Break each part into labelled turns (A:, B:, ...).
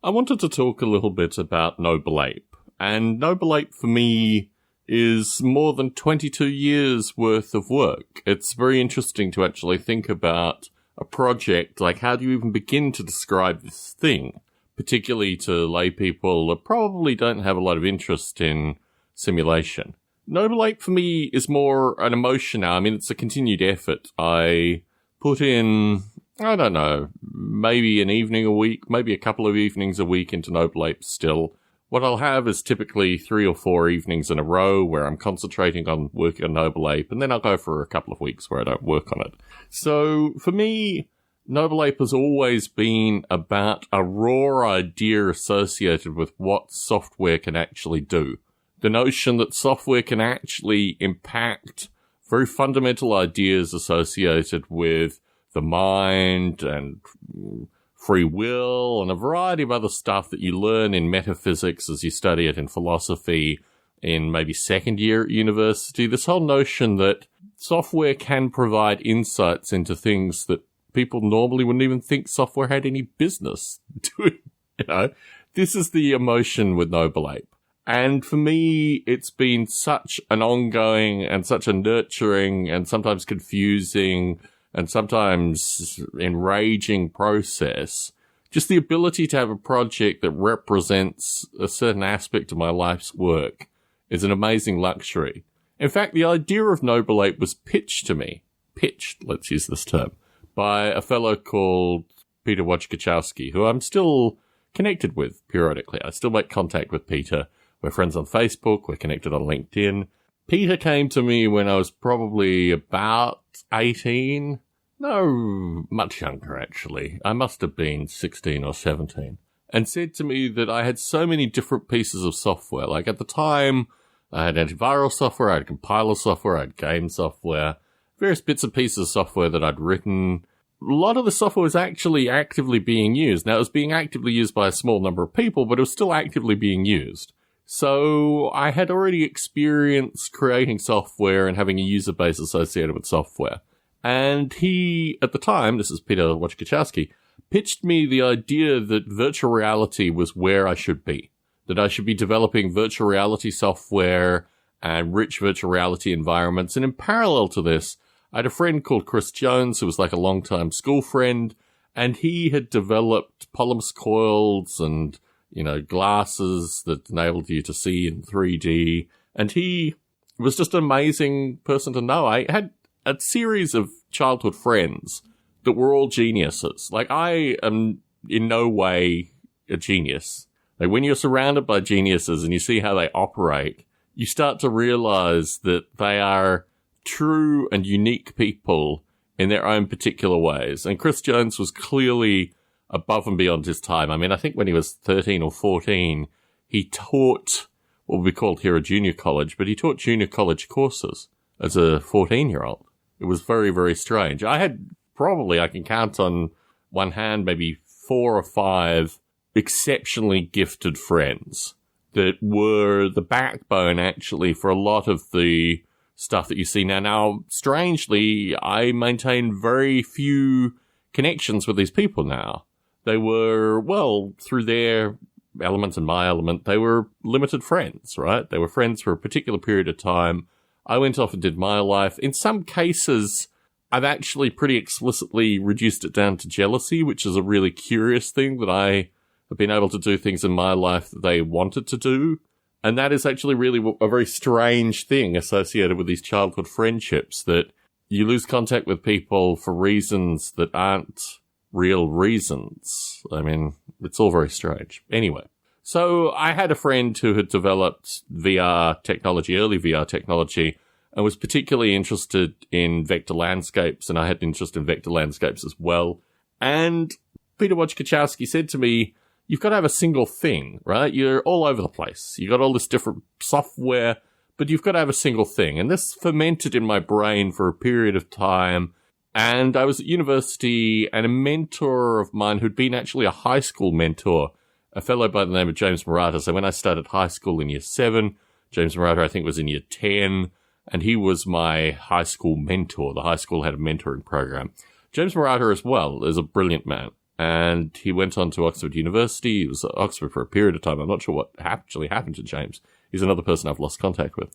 A: I wanted to talk a little bit about Noble Ape. And Noble Ape, for me, is more than 22 years worth of work. It's very interesting to actually think about a project, like how do you even begin to describe this thing, particularly to lay people that probably don't have a lot of interest in simulation. Noble Ape for me is more an emotion now. I mean, it's a continued effort. I put in, I don't know, maybe an evening a week, maybe a couple of evenings a week into Noble Ape still. What I'll have is typically 3 or 4 evenings in a row where I'm concentrating on working on Noble Ape, and then I'll go for a couple of weeks where I don't work on it. So for me, Noble Ape has always been about a raw idea associated with what software can actually do. The notion that software can actually impact very fundamental ideas associated with the mind and free will and a variety of other stuff that you learn in metaphysics as you study it in philosophy in maybe second year at university. This whole notion that software can provide insights into things that people normally wouldn't even think software had any business doing. This is the emotion with Noble Ape. And for me, it's been such an ongoing and such a nurturing and sometimes confusing and sometimes enraging process. Just the ability to have a project that represents a certain aspect of my life's work is an amazing luxury. In fact, the idea of Noble Ape was pitched to me, let's use this term, by a fellow called Peter Wojciechowski, who I'm still connected with periodically. I still make contact with Peter. We're friends on Facebook. We're connected on LinkedIn. Peter came to me when I was probably about 18. No, much younger, actually. I must have been 16 or 17. And said to me that I had so many different pieces of software. Like at the time, I had antiviral software, I had compiler software, I had game software, various bits and pieces of software that I'd written. A lot of the software was actually actively being used. Now, it was being actively used by a small number of people, but it was still actively being used. So I had already experienced creating software and having a user base associated with software. And he, at the time, this is Peter Wojciechowski, pitched me the idea that virtual reality was where I should be. That I should be developing virtual reality software and rich virtual reality environments. And in parallel to this, I had a friend called Chris Jones, who was like a longtime school friend, and he had developed polymer coils and glasses that enabled you to see in 3D. And he was just an amazing person to know. I had a series of childhood friends that were all geniuses. Like, I am in no way a genius. Like, when you're surrounded by geniuses and you see how they operate, you start to realize that they are true and unique people in their own particular ways. And Chris Jones was clearly above and beyond his time. I mean, I think when he was 13 or 14, he taught what we called here a junior college, but he taught junior college courses as a 14-year-old. It was very, very strange. I had probably, I can count on one hand, maybe 4 or 5 exceptionally gifted friends that were the backbone, actually, for a lot of the stuff that you see now. Now, strangely, I maintain very few connections with these people now. They were, well, through their element and my element, they were limited friends, right? They were friends for a particular period of time. I went off and did my life. In some cases, I've actually pretty explicitly reduced it down to jealousy, which is a really curious thing, that I have been able to do things in my life that they wanted to do. And that is actually really a very strange thing associated with these childhood friendships, that you lose contact with people for reasons that aren't real reasons. I mean, it's all very strange. Anyway, so I had a friend who had developed VR technology, early VR technology, and was particularly interested in vector landscapes, and I had an interest in vector landscapes as well. And Peter Wojciechowski said to me, you've got to have a single thing, right? You're all over the place. You've got all this different software, but you've got to have a single thing. And this fermented in my brain for a period of time. And I was at university, and a mentor of mine who'd been actually a high school mentor, a fellow by the name of James Murata. So when I started high school in year 7, James Murata, I think, was in year 10, and he was my high school mentor. The high school had a mentoring program. James Murata as well is a brilliant man. and he went on to Oxford University. He was at Oxford for a period of time. I'm not sure what actually happened to James. He's another person I've lost contact with.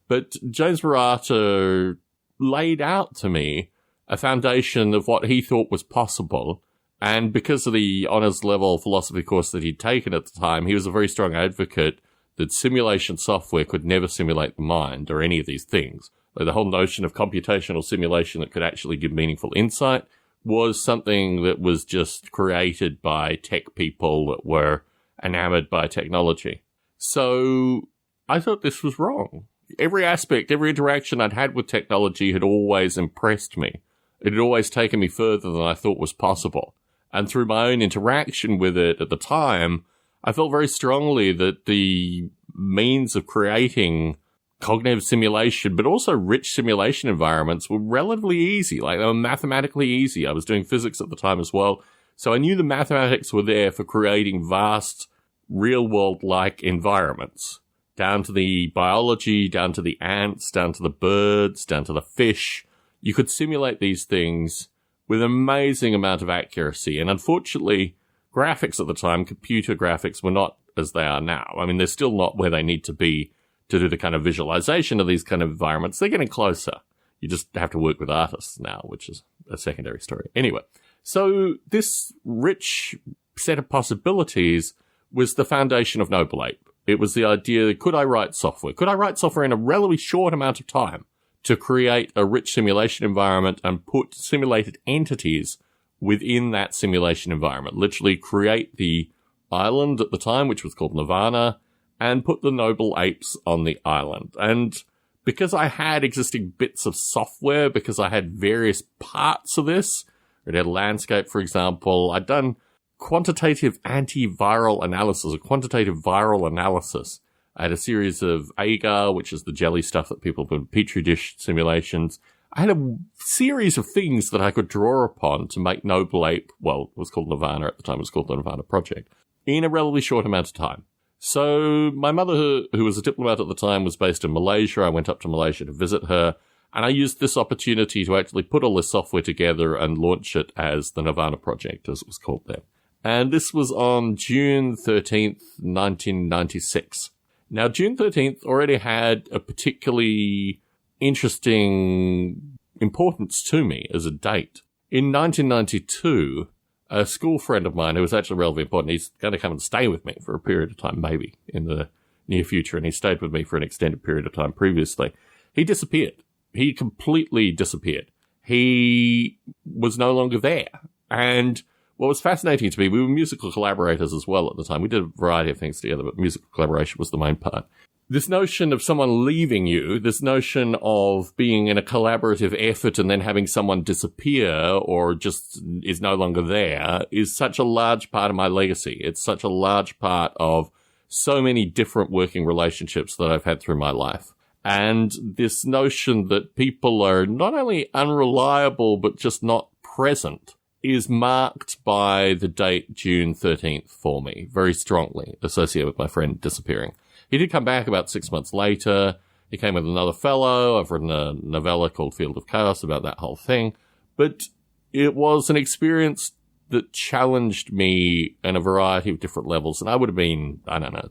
A: But James Murata laid out to me a foundation of what he thought was possible. And because of the honours level philosophy course that he'd taken at the time, he was a very strong advocate that simulation software could never simulate the mind or any of these things. Like the whole notion of computational simulation that could actually give meaningful insight was something that was just created by tech people that were enamored by technology. So I thought this was wrong. Every aspect, every interaction I'd had with technology had always impressed me. It had always taken me further than I thought was possible. And through my own interaction with it at the time, I felt very strongly that the means of creating cognitive simulation, but also rich simulation environments were relatively easy. Like, they were mathematically easy. I was doing physics at the time as well. So I knew the mathematics were there for creating vast, real-world-like environments. Down to the biology, down to the ants, down to the birds, down to the fish. You could simulate these things with an amazing amount of accuracy. And unfortunately, graphics at the time, computer graphics, were not as they are now. I mean, they're still not where they need to be to do the kind of visualization of these kind of environments. They're getting closer. You just have to work with artists now, which is a secondary story. Anyway, so this rich set of possibilities was the foundation of Noble Ape. It was the idea, could I write software? Could I write software in a relatively short amount of time to create a rich simulation environment and put simulated entities within that simulation environment? Literally create the island at the time, which was called Nirvana, and put the Noble Apes on the island. And because I had existing bits of software, because I had various parts of this, it had a landscape, for example, I'd done quantitative antiviral analysis, a quantitative viral analysis. I had a series of agar, which is the jelly stuff that people put in petri dish simulations. I had a series of things that I could draw upon to make Noble Ape, well, it was called Nirvana at the time, it was called the Nirvana Project, in a relatively short amount of time. So my mother, who was a diplomat at the time, was based in Malaysia. I went up to Malaysia to visit her, and I used this opportunity to actually put all this software together and launch it as the Nirvana Project, as it was called then. And this was on June 13th, 1996. Now, June 13th already had a particularly interesting importance to me as a date. In 1992, a school friend of mine who was actually relatively important, he's going to come and stay with me for a period of time, maybe in the near future, and he stayed with me for an extended period of time previously. He disappeared. He completely disappeared. He was no longer there. And what was fascinating to me, we were musical collaborators as well at the time. We did a variety of things together, but musical collaboration was the main part. This notion of someone leaving you, this notion of being in a collaborative effort and then having someone disappear or just is no longer there is such a large part of my legacy. It's such a large part of so many different working relationships that I've had through my life. And this notion that people are not only unreliable, but just not present is marked by the date June 13th for me, very strongly associated with my friend disappearing. He did come back about 6 months later. He came with another fellow. I've written a novella called Field of Chaos about that whole thing. But it was an experience that challenged me in a variety of different levels. And I would have been,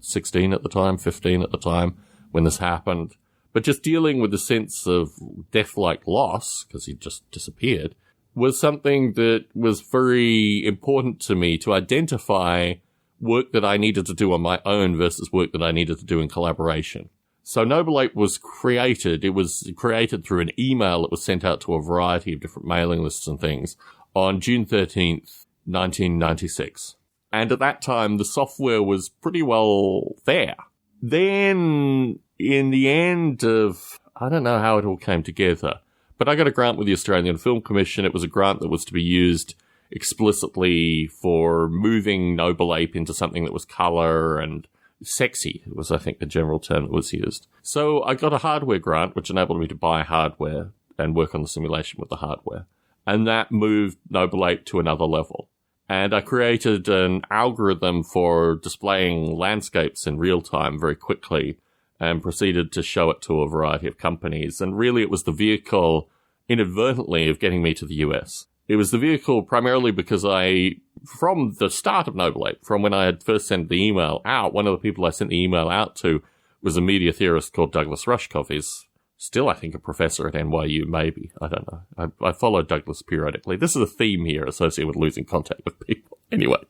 A: 16 at the time, 15 at the time when this happened. But just dealing with the sense of death-like loss, because he just disappeared, was something that was very important to me to identify work that I needed to do on my own versus work that I needed to do in collaboration. So Noble Ape was created. It was created through an email that was sent out to a variety of different mailing lists and things on June 13th, 1996. And at that time, the software was pretty well there. Then, in the end of, I don't know how it all came together, but I got a grant with the Australian Film Commission. It was a grant that was to be used explicitly for moving Noble Ape into something that was color and sexy, was, I think, the general term that was used. So I got a hardware grant, which enabled me to buy hardware and work on the simulation with the hardware. And that moved Noble Ape to another level. And I created an algorithm for displaying landscapes in real time very quickly and proceeded to show it to a variety of companies. And really, it was the vehicle, inadvertently, of getting me to the US. It was the vehicle primarily because I from the start of Noble Ape, from when I had first sent the email out, one of the people I sent the email out to was a media theorist called Douglas Rushkoff. He's still, I think, a professor at NYU, maybe. I don't know. I follow Douglas periodically. This is a theme here associated with losing contact with people. Anyway,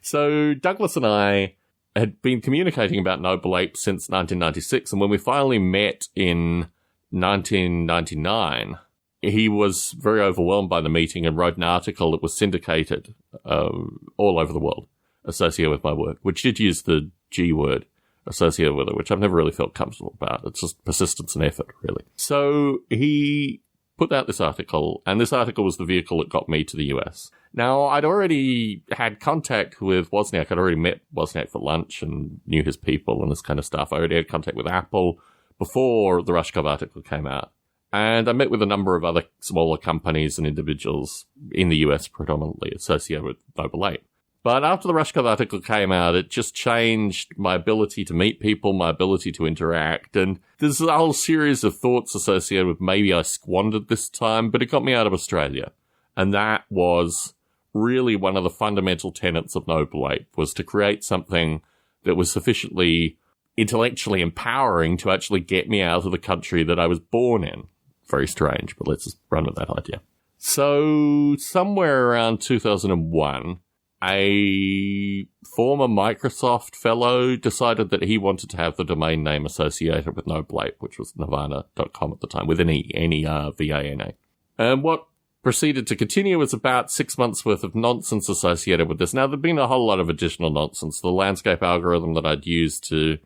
A: so Douglas and I had been communicating about Noble Ape since 1996, and when we finally met in 1999, he was very overwhelmed by the meeting and wrote an article that was syndicated all over the world associated with my work, which did use the G word associated with it, which I've never really felt comfortable about. It's just persistence and effort, really. So he put out this article, and this article was the vehicle that got me to the US. Now, I'd already had contact with Wozniak. I'd already met Wozniak for lunch and knew his people and this kind of stuff. I already had contact with Apple before the Rushkoff article came out. And I met with a number of other smaller companies and individuals in the US predominantly associated with Noble Ape. But after the Rushkoff article came out, it just changed my ability to meet people, my ability to interact. And there's a whole series of thoughts associated with maybe I squandered this time, but it got me out of Australia. And that was really one of the fundamental tenets of Noble Ape, was to create something that was sufficiently intellectually empowering to actually get me out of the country that I was born in. Very strange, but let's just run with that idea. So somewhere around 2001, a former Microsoft fellow decided that he wanted to have the domain name associated with Noble Ape, which was nirvana.com at the time, with an E, N-E-R-V-A-N-A. And what proceeded to continue was about 6 months worth of nonsense associated with this. Now, there'd been a whole lot of additional nonsense. The landscape algorithm that I'd used to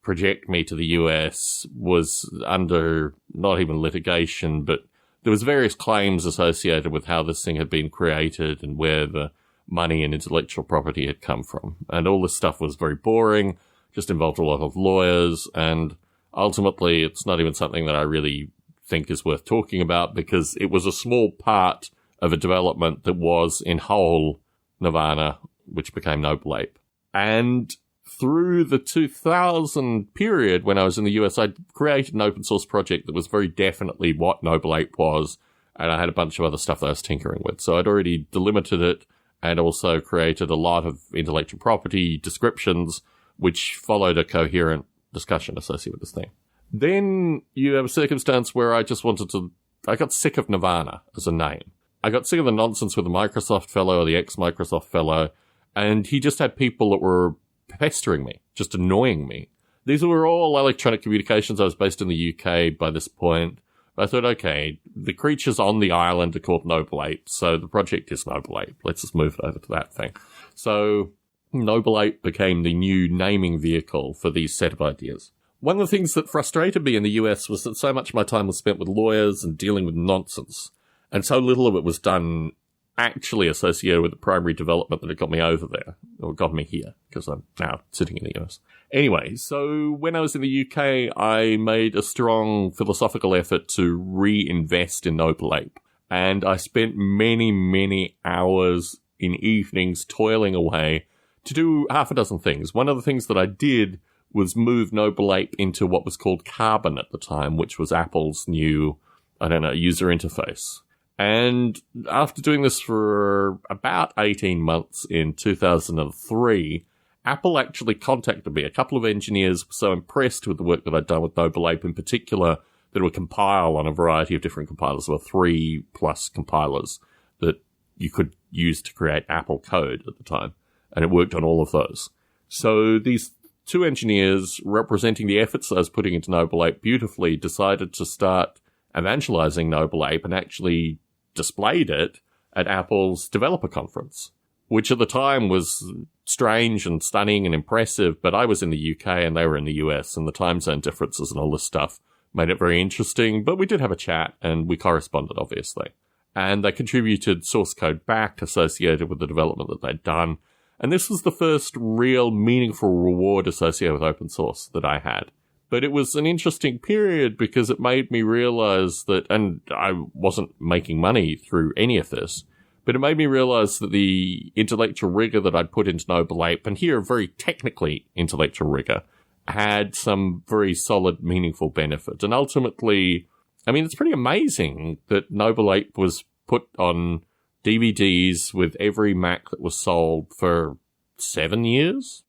A: project me to the US was under not even litigation, but there was various claims associated with how this thing had been created and where the money and intellectual property had come from. And all this stuff was very boring, just involved a lot of lawyers, and ultimately it's not even something that I really think is worth talking about because it was a small part of a development that was in whole Nirvana, which became Noble Ape. And through the 2000 period when I was in the US, I created an open source project that was very definitely what Noble Ape was, and I had a bunch of other stuff that I was tinkering with. So I'd already delimited it and also created a lot of intellectual property descriptions, which followed a coherent discussion associated with this thing. Then you have a circumstance where I got sick of Nirvana as a name. I got sick of the nonsense with the Microsoft fellow or the ex-Microsoft fellow, and he just had people that were pestering me, just annoying me. These were all electronic communications. I was based in the UK by this point. I thought, okay, the creatures on the island are called Noble Ape, so the project is Noble Ape. Let's just move it over to that thing. So Noble Ape became the new naming vehicle for these set of ideas. One of the things that frustrated me in the US was that so much of my time was spent with lawyers and dealing with nonsense, and so little of it was done actually associated with the primary development that had got me over there, or got me here, because I'm now sitting in the US. Anyway, so when I was in the UK, I made a strong philosophical effort to reinvest in Noble Ape. And I spent many, many hours in evenings toiling away to do half a dozen things. One of the things that I did was move Noble Ape into what was called Carbon at the time, which was Apple's new, user interface. And after doing this for about 18 months in 2003, Apple actually contacted me. A couple of engineers were so impressed with the work that I'd done with Noble Ape in particular that it would compile on a variety of different compilers. There were 3+ compilers that you could use to create Apple code at the time, and it worked on all of those. So these two engineers, representing the efforts I was putting into Noble Ape beautifully, decided to start evangelizing Noble Ape and actually displayed it at Apple's developer conference, which at the time was strange and stunning and impressive, but I was in the UK and they were in the US, and the time zone differences and all this stuff made it very interesting, but we did have a chat and we corresponded, obviously. And they contributed source code back associated with the development that they'd done, and this was the first real meaningful reward associated with open source that I had. But it was an interesting period because it made me realize that, and I wasn't making money through any of this, but it made me realize that the intellectual rigor that I'd put into Noble Ape, and here very technically intellectual rigor, had some very solid, meaningful benefit. And ultimately, I mean, it's pretty amazing that Noble Ape was put on DVDs with every Mac that was sold for 7 years.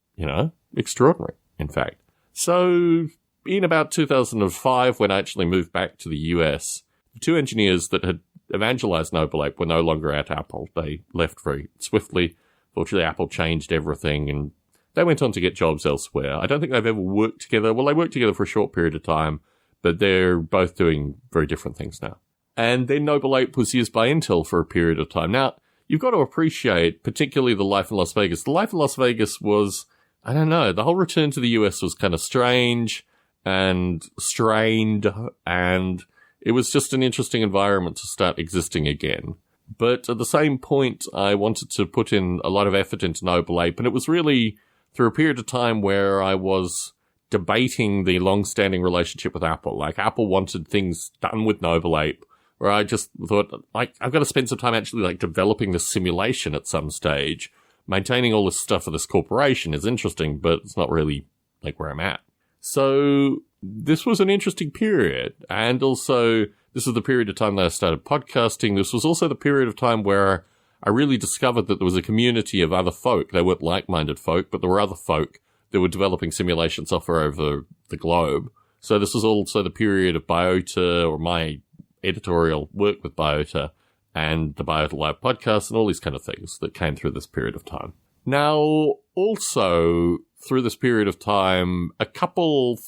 A: Extraordinary, in fact. So in about 2005, when I actually moved back to the US, the two engineers that had evangelized Noble Ape were no longer at Apple. They left very swiftly. Fortunately, Apple changed everything, and they went on to get jobs elsewhere. I don't think they've ever worked together. Well, they worked together for a short period of time, but they're both doing very different things now. And then Noble Ape was used by Intel for a period of time. Now, you've got to appreciate, particularly the life in Las Vegas. The life in Las Vegas was, I don't know, the whole return to the US was kind of strange and strained, and it was just an interesting environment to start existing again. But at the same point, I wanted to put in a lot of effort into Noble Ape, and it was really through a period of time where I was debating the long-standing relationship with Apple. Like, Apple wanted things done with Noble Ape, where I just thought, like, I've got to spend some time actually, like, developing this simulation at some stage. Maintaining all this stuff for this corporation is interesting, but it's not really, like, where I'm at. So this was an interesting period, and also this was the period of time that I started podcasting. This was also the period of time where I really discovered that there was a community of other folk. They weren't like-minded folk, but there were other folk that were developing simulation software over the globe. So this was also the period of Biota, or my editorial work with Biota, and the Biota Live podcast, and all these kind of things that came through this period of time. Now, also, through this period of time,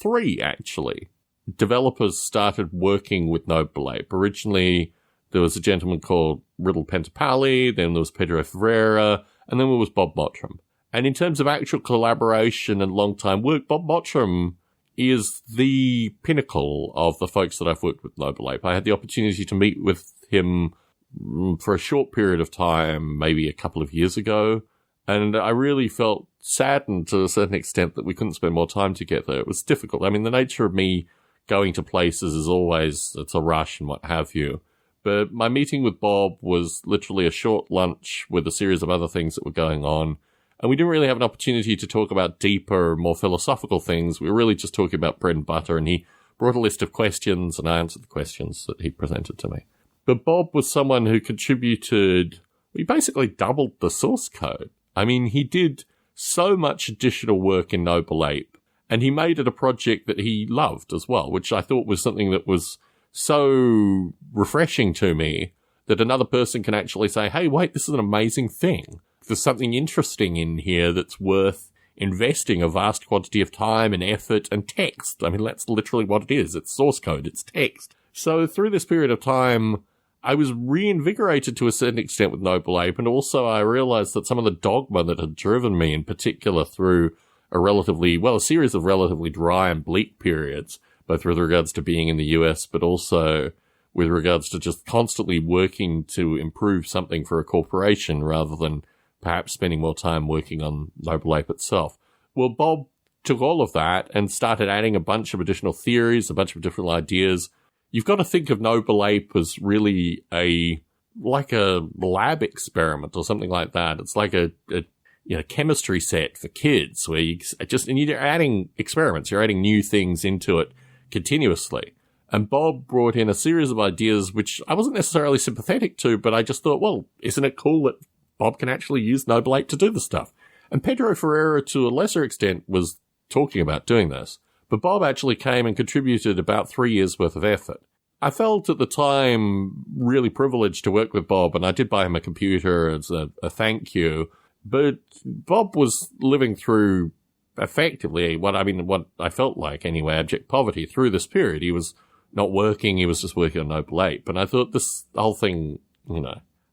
A: three actually, developers started working with Noble Ape. Originally, there was a gentleman called Riddle Pentapali, then there was Pedro Ferreira, and then there was Bob Mottram. And in terms of actual collaboration and long-time work, Bob Mottram is the pinnacle of the folks that I've worked with Noble Ape. I had the opportunity to meet with him for a short period of time, maybe a couple of years ago, and I really felt saddened to a certain extent that we couldn't spend more time together. It was difficult. I mean, the nature of me going to places is always, it's a rush and what have you. But my meeting with Bob was literally a short lunch with a series of other things that were going on. And we didn't really have an opportunity to talk about deeper, more philosophical things. We were really just talking about bread and butter. And he brought a list of questions, and I answered the questions that he presented to me. But Bob was someone who contributed, he basically doubled the source code. I mean, he did so much additional work in Noble Ape, and he made it a project that he loved as well, which I thought was something that was so refreshing to me, that another person can actually say, hey, wait, this is an amazing thing. There's something interesting in here that's worth investing a vast quantity of time and effort and text. I mean, that's literally what it is. It's source code. It's text. So through this period of time, I was reinvigorated to a certain extent with Noble Ape, and also I realized that some of the dogma that had driven me, in particular through a series of relatively dry and bleak periods, both with regards to being in the US, but also with regards to just constantly working to improve something for a corporation rather than perhaps spending more time working on Noble Ape itself. Well, Bob took all of that and started adding a bunch of additional theories, a bunch of different ideas. You've got to think of Noble Ape as really like a lab experiment or something like that. It's like a chemistry set for kids where you're adding experiments, you're adding new things into it continuously. And Bob brought in a series of ideas which I wasn't necessarily sympathetic to, but I just thought, well, isn't it cool that Bob can actually use Noble Ape to do the stuff? And Pedro Ferreira, to a lesser extent, was talking about doing this. But Bob actually came and contributed about 3 years' worth of effort. I felt at the time really privileged to work with Bob, and I did buy him a computer as a thank you. But Bob was living through, effectively, what I felt like anyway, abject poverty through this period. He was not working, he was just working on Noble Ape. And I thought this whole thing,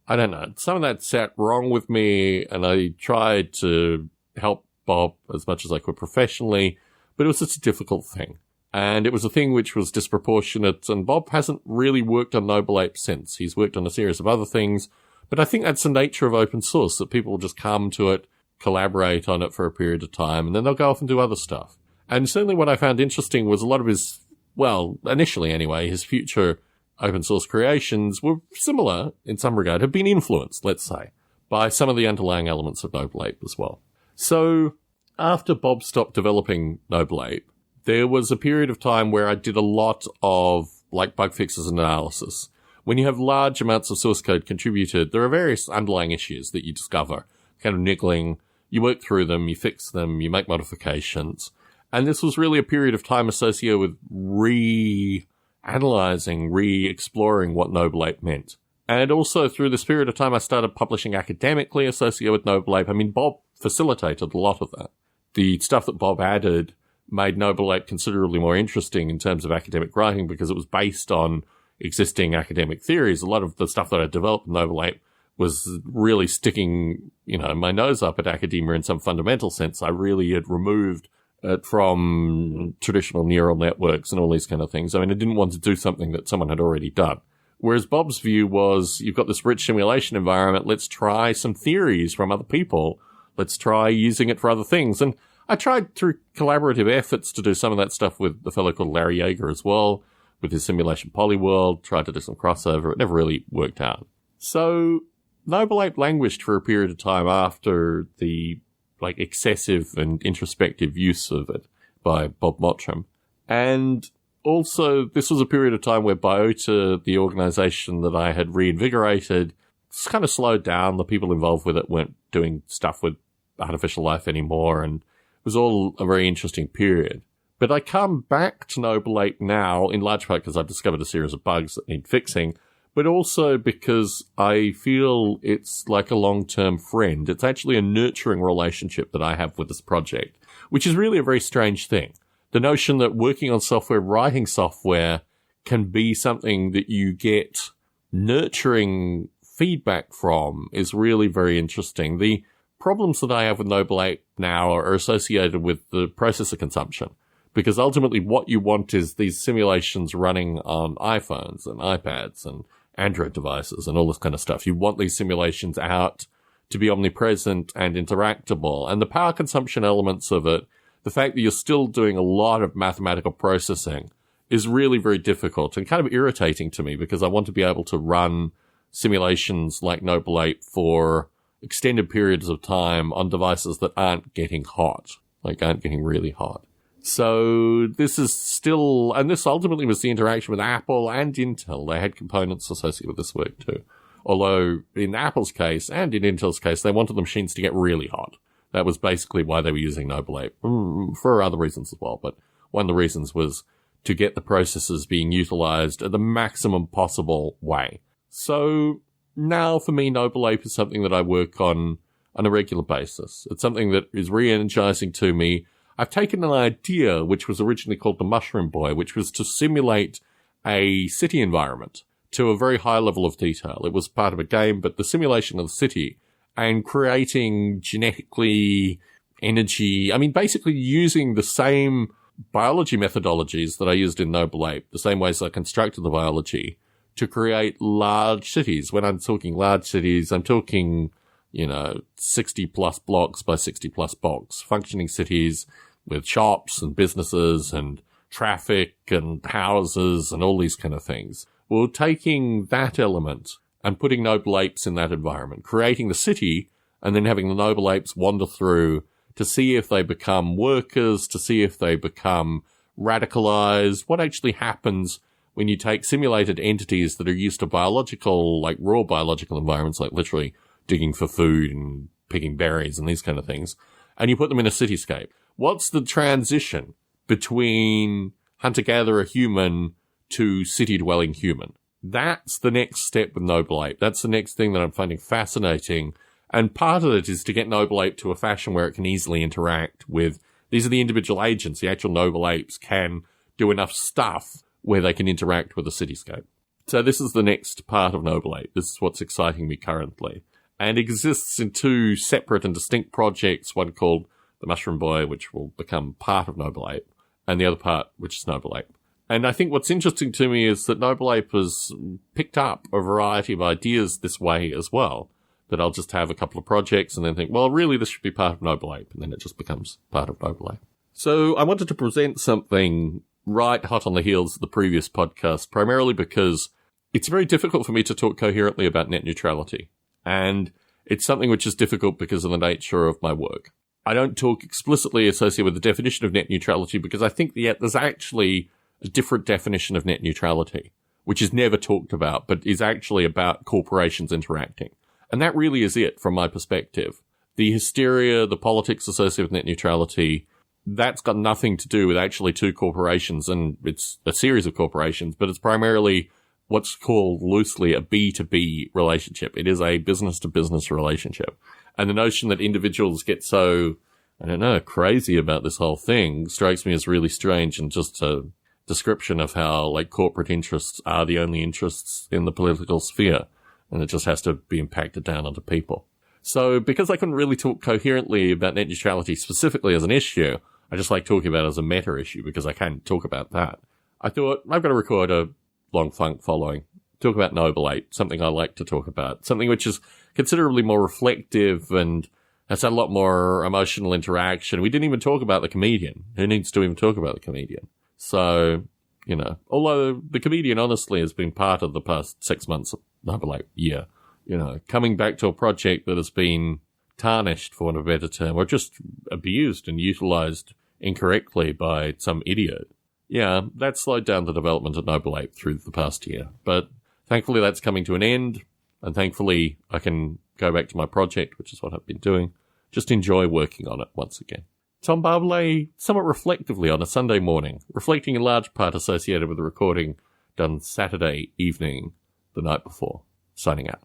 A: I don't know, some of that sat wrong with me, and I tried to help Bob as much as I could professionally, but it was just a difficult thing. And it was a thing which was disproportionate, and Bob hasn't really worked on Noble Ape since. He's worked on a series of other things, but I think that's the nature of open source, that people will just come to it, collaborate on it for a period of time, and then they'll go off and do other stuff. And certainly what I found interesting was a lot of his, well, initially anyway, his future open source creations were similar, in some regard, have been influenced, let's say, by some of the underlying elements of Noble Ape as well. So, after Bob stopped developing Noble Ape, there was a period of time where I did a lot of, bug fixes and analysis. when you have large amounts of source code contributed, there are various underlying issues that you discover, kind of niggling. You work through them, you fix them, you make modifications. And this was really a period of time associated with re-analyzing, re-exploring what Noble Ape meant. And also through this period of time, I started publishing academically associated with Noble Ape. I mean, Bob facilitated a lot of that. The stuff that Bob added made Noble Ape considerably more interesting in terms of academic writing because it was based on existing academic theories. A lot of the stuff that I developed in Noble Ape was really sticking, my nose up at academia in some fundamental sense. I really had removed it from traditional neural networks and all these kind of things. I mean, I didn't want to do something that someone had already done. Whereas Bob's view was, you've got this rich simulation environment, let's try some theories from other people. Let's try using it for other things. And I tried through collaborative efforts to do some of that stuff with a fellow called Larry Yeager as well, with his simulation polyworld, tried to do some crossover. It never really worked out. So Noble Ape languished for a period of time after the excessive and introspective use of it by Bob Mottram. And also, this was a period of time where Biota, the organization that I had reinvigorated, kind of slowed down. The people involved with it weren't doing stuff with artificial life anymore, and it was all a very interesting period. But I come back to Noble Ape now, in large part because I've discovered a series of bugs that need fixing, but also because I feel it's like a long-term friend. It's actually a nurturing relationship that I have with this project, which is really a very strange thing. The notion that working on software, writing software, can be something that you get nurturing feedback from is really very interesting. The problems that I have with Noble Ape now are associated with the processor consumption, because ultimately what you want is these simulations running on iPhones and iPads and Android devices and all this kind of stuff. You want these simulations out to be omnipresent and interactable. And the power consumption elements of it, the fact that you're still doing a lot of mathematical processing, is really very difficult and kind of irritating to me, because I want to be able to run simulations like Noble Ape for extended periods of time on devices that aren't getting hot, aren't getting really hot. So this is still, and this ultimately was the interaction with Apple and Intel. They had components associated with this work too. Although in Apple's case and in Intel's case, they wanted the machines to get really hot. That was basically why they were using Noble Ape, for other reasons as well. But one of the reasons was to get the processors being utilized at the maximum possible way. So now for me, Noble Ape is something that I work on a regular basis. It's something that is re-energizing to me. I've taken an idea which was originally called the Mushroom Boy, which was to simulate a city environment to a very high level of detail. It was part of a game, but the simulation of the city and creating genetically basically using the same biology methodologies that I used in Noble Ape, the same ways I constructed the biology, to create large cities. When I'm talking large cities, I'm talking 60 plus blocks by 60 plus blocks, functioning cities with shops and businesses and traffic and houses and all these kind of things. Well, taking that element and putting Noble Apes in that environment, creating the city and then having the Noble Apes wander through to see if they become workers, to see if they become radicalized, what actually happens when you take simulated entities that are used to biological, raw biological environments, literally digging for food and picking berries and these kind of things, and you put them in a cityscape. What's the transition between hunter-gatherer human to city-dwelling human? That's the next step with Noble Ape. That's the next thing that I'm finding fascinating. And part of it is to get Noble Ape to a fashion where it can easily interact with, these are the individual agents. The actual Noble Apes can do enough stuff where they can interact with a cityscape. So this is the next part of Noble Ape. This is what's exciting me currently. And exists in two separate and distinct projects, one called the Mushroom Boy, which will become part of Noble Ape, and the other part, which is Noble Ape. And I think what's interesting to me is that Noble Ape has picked up a variety of ideas this way as well, that I'll just have a couple of projects and then think, well, really, this should be part of Noble Ape, and then it just becomes part of Noble Ape. So I wanted to present something right hot on the heels of the previous podcast, primarily because it's very difficult for me to talk coherently about net neutrality. And it's something which is difficult because of the nature of my work. I don't talk explicitly associated with the definition of net neutrality because I think there's actually a different definition of net neutrality. which is never talked about, but is actually about corporations interacting. And that really is it from my perspective. The hysteria, the politics associated with net neutrality, that's got nothing to do with actually two corporations, and it's a series of corporations, but it's primarily what's called loosely a B2B relationship. It is a business-to-business relationship. And the notion that individuals get so, I don't know, crazy about this whole thing strikes me as really strange, and just a description of how, like, corporate interests are the only interests in the political sphere, and it just has to be impacted down onto people. So because I couldn't really talk coherently about net neutrality specifically as an issue, I just like talking about it as a meta issue because I can't talk about that. I thought, I've got to record a long funk following, talk about Noble Ape, something I like to talk about, something which is considerably more reflective and has had a lot more emotional interaction. We didn't even talk about the comedian. Who needs to even talk about the comedian? So, you know, although the comedian honestly has been part of the past 6 months, Noble Ape year, you know, coming back to a project that has been tarnished, for want of a better term, or just abused and utilized incorrectly by some idiot. Yeah, that slowed down the development of Noble Ape through the past year. But thankfully that's coming to an end, and thankfully I can go back to my project, which is what I've been doing. Just enjoy working on it once again. Tom Barbalet, somewhat reflectively on a Sunday morning, reflecting in large part associated with the recording done Saturday evening, the night before. Signing out.